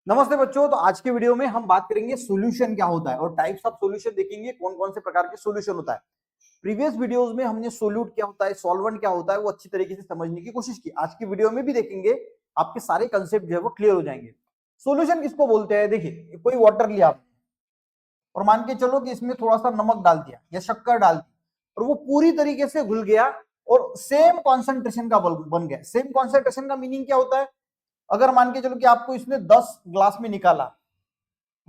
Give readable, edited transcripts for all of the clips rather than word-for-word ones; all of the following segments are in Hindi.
नमस्ते बच्चों। तो आज के वीडियो में हम बात करेंगे सॉल्यूशन क्या होता है और टाइप्स ऑफ सॉल्यूशन देखेंगे, कौन कौन से प्रकार के सॉल्यूशन होता है। प्रीवियस वीडियोस में हमने सोल्यूट क्या होता है, सॉल्वेंट क्या होता है, वो अच्छी तरीके से समझने की कोशिश की। आज की वीडियो में भी देखेंगे, आपके सारे कंसेप्ट जो है वो क्लियर हो जाएंगे। सॉल्यूशन किसको बोलते हैं? देखिए, कोई वाटर लिया आपने और मान के चलो कि इसमें थोड़ा सा नमक डाल दिया या शक्कर डाल दी और वो पूरी तरीके से घुल गया और सेम कॉन्सेंट्रेशन का बन गया। सेम कॉन्सेंट्रेशन का मीनिंग क्या होता है? अगर मान के चलो कि आपको इसने 10 ग्लास में निकाला,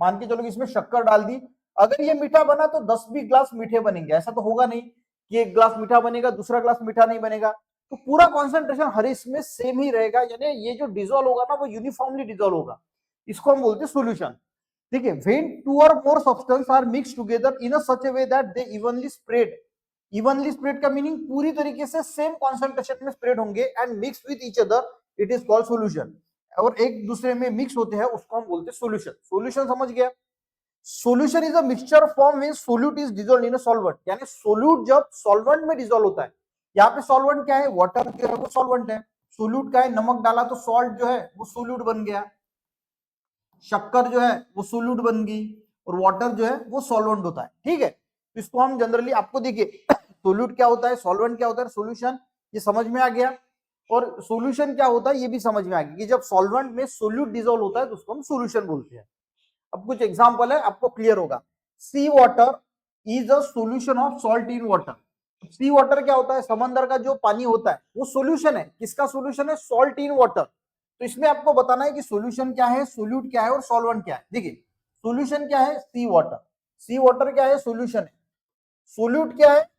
मान के चलो कि इसमें शक्कर डाल दी, अगर ये मीठा बना तो 10 भी ग्लास मीठे बनेंगे। ऐसा तो होगा नहीं कि एक ग्लास मीठा बनेगा दूसरा ग्लास मीठा नहीं बनेगा। तो पूरा कॉन्सेंट्रेशन हर इसमें सेम ही रहेगा, यानी ये जो डिजोल्व होगा ना वो यूनिफॉर्मली डिजोल्व होगा। इसको हम बोलते हैं सॉल्यूशन। ठीक है, when two or more substances are mixed together in a such a way that they evenly spread. Evenly spread का मीनिंग पूरी तरीके से सेम कॉन्सेंट्रेशन में स्प्रेड होंगे and mix with each other, it is called solution. और एक दूसरे में मिक्स होते हैं उसको हम बोलते हैं सॉल्यूशन। सॉल्यूशन समझ गया? Solution is a mixture form when solute is dissolved in a solvent. यानी सोल्यूट जब सॉल्वेंट में डिसॉल्व होता है, यहाँ पे सॉल्वेंट क्या है? वाटर जो है वो सॉल्वेंट है। सोल्यूट का है, नमक डाला तो सॉल्ट जो है वो सोल्यूट बन गया, शक्कर जो है वो सोल्यूट बन गई और वाटर जो है वो सॉल्वेंट होता है। ठीक है, तो इसको हम जनरली, आपको देखिए सोल्यूट क्या होता है, सॉल्वेंट क्या होता है, सॉल्यूशन, ये समझ में आ गया। और सॉल्यूशन क्या होता है ये भी समझ में आ गया कि जब सॉल्वेंट में सोल्यूट डिसॉल्व होता है तो उसको हम सॉल्यूशन बोलते हैं। अब कुछ एग्जांपल है, आपको क्लियर होगा। Sea water is a solution of salt in water. Sea water क्या होता है? समंदर का जो पानी होता है वो सॉल्यूशन है। किसका सॉल्यूशन है? Salt in water. तो इसमें आपको बताना है कि सॉल्यूशन क्या है, सोल्यूट क्या है और सॉल्वेंट क्या है। देखिए, सॉल्यूशन क्या है? सी वाटर। सी वाटर क्या है? सॉल्यूशन है। सोल्यूट क्या है?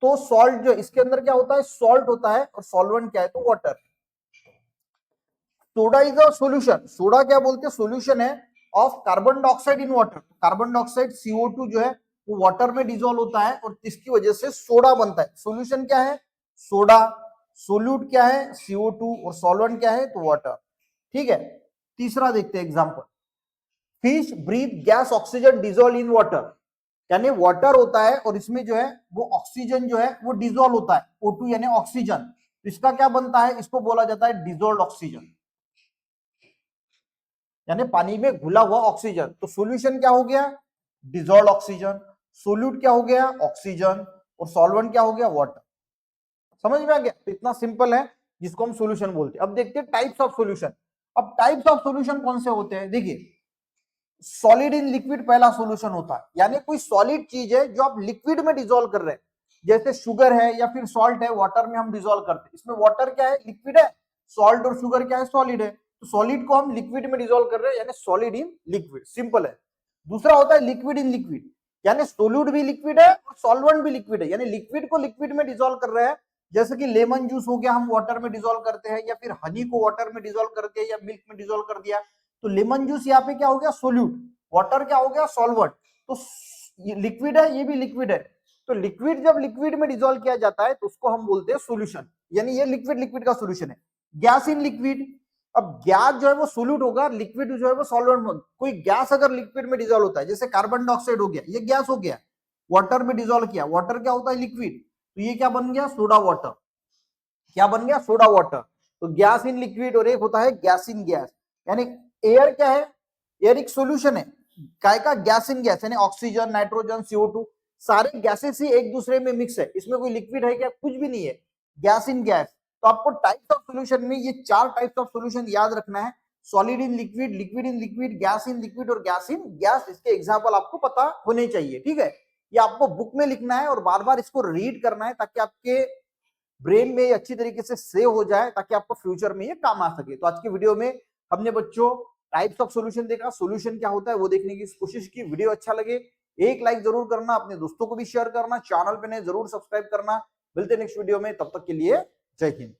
तो सॉल्ट, जो इसके अंदर क्या होता है? सॉल्ट होता है। और सॉल्वेंट क्या है? तो water. Soda is a solution. Soda क्या बोलते हैं? सॉल्यूशन है of carbon dioxide in water. Carbon dioxide CO2 जो है वो वाटर में डिसॉल्व होता है और इसकी वजह से सोडा बनता है। सॉल्यूशन क्या है? सोडा। सोल्यूट क्या है? CO2 और सॉल्वेंट क्या है? तो वाटर। ठीक है, तीसरा देखते हैं example. Fish breathe gas oxygen dissolve in water. यानी वाटर होता है और इसमें जो है वो ऑक्सीजन जो है वो डिसॉल्व होता है, O2 यानी ऑक्सीजन। तो इसका क्या बनता है? इसको बोला जाता है डिसॉल्व्ड ऑक्सीजन, यानी पानी में घुला हुआ ऑक्सीजन। तो सॉल्यूशन क्या हो गया? Dissolved oxygen. सोल्यूट क्या हो गया? ऑक्सीजन। और सॉल्वेंट क्या हो गया? वाटर। समझ में आ गया? तो इतना सिंपल है जिसको हम सॉल्यूशन बोलते हैं। अब देखते हैं टाइप्स ऑफ सॉल्यूशन। अब टाइप्स ऑफ सॉल्यूशन कौन से होते हैं? देखिए, सॉलिड इन लिक्विड पहला सॉल्यूशन होता है, यानी कोई सॉलिड चीज है जो आप लिक्विड में डिसॉल्व कर रहे हैं, जैसे शुगर है या फिर सॉल्ट है, वाटर में हम डिसॉल्व करते हैं। इसमें वाटर क्या है? लिक्विड है। सॉल्ट और शुगर क्या है? सॉलिड है। तो सॉलिड को हम लिक्विड में डिसॉल्व कर रहे हैं, यानी सॉलिड इन लिक्विड। सिंपल है। दूसरा होता है लिक्विड इन लिक्विड, यानी सोल्यूट भी लिक्विड है और सॉल्वेंट भी लिक्विड है, यानी लिक्विड को लिक्विड में डिसॉल्व कर रहे हैं। जैसे कि लेमन जूस हो गया, हम वाटर में डिसॉल्व करते हैं, या फिर हनी को वाटर में डिसॉल्व करके या मिल्क में डिसॉल्व कर दिया। तो लेमन जूस यहाँ पे क्या हो गया? सोल्यूट। वाटर क्या हो गया? सॉल्वेंट। तो लिक्विड है, ये भी लिक्विड है। तो लिक्विड जब लिक्विड में डिसॉल्व किया जाता है तो उसको हम बोलते हैं सॉल्यूशन, यानी ये लिक्विड लिक्विड का सॉल्यूशन है। Gas in liquid. अब गैस जो है वो सोल्यूट होगा, लिक्विड जो है वो सॉल्वेंट। कोई गैस अगर लिक्विड में डिसॉल्व होता है, जैसे कार्बन डाइऑक्साइड हो गया, ये गैस हो गया, वाटर में डिसॉल्व किया, वाटर क्या होता है? लिक्विड। तो ये क्या बन गया? Soda water. क्या बन गया? Soda water. तो गैस इन लिक्विड और एक होता है गैस इन गैस। यानी एयर क्या है? एयर एक सॉल्यूशन है। काय का? गैस इन गैस, यानी ऑक्सीजन, नाइट्रोजन, CO2, सारे गैसेस ही एक दूसरे में मिक्स है। इसमें कोई लिक्विड है क्या? कुछ भी नहीं है। Gas in gas. तो आपको टाइप्स ऑफ सॉल्यूशन में ये चार टाइप्स ऑफ सॉल्यूशन याद रखना है। Solid in liquid, liquid in liquid, gas in liquid और गैस इन गैस। इसके एग्जांपल आपको पता होने चाहिए। ठीक है, ये आपको बुक में लिखना है और बार बार इसको रीड करना है ताकि आपके ब्रेन में अच्छी तरीके से सेव हो जाए, ताकि आपको फ्यूचर में ये काम आ सके। तो आज की वीडियो में हमने बच्चों टाइप्स ऑफ सॉल्यूशन देखा, सॉल्यूशन क्या होता है वो देखने की कोशिश की। वीडियो अच्छा लगे एक लाइक जरूर करना, अपने दोस्तों को भी शेयर करना, चैनल पे नए जरूर सब्सक्राइब करना। मिलते नेक्स्ट वीडियो में, तब तक के लिए जय हिंद।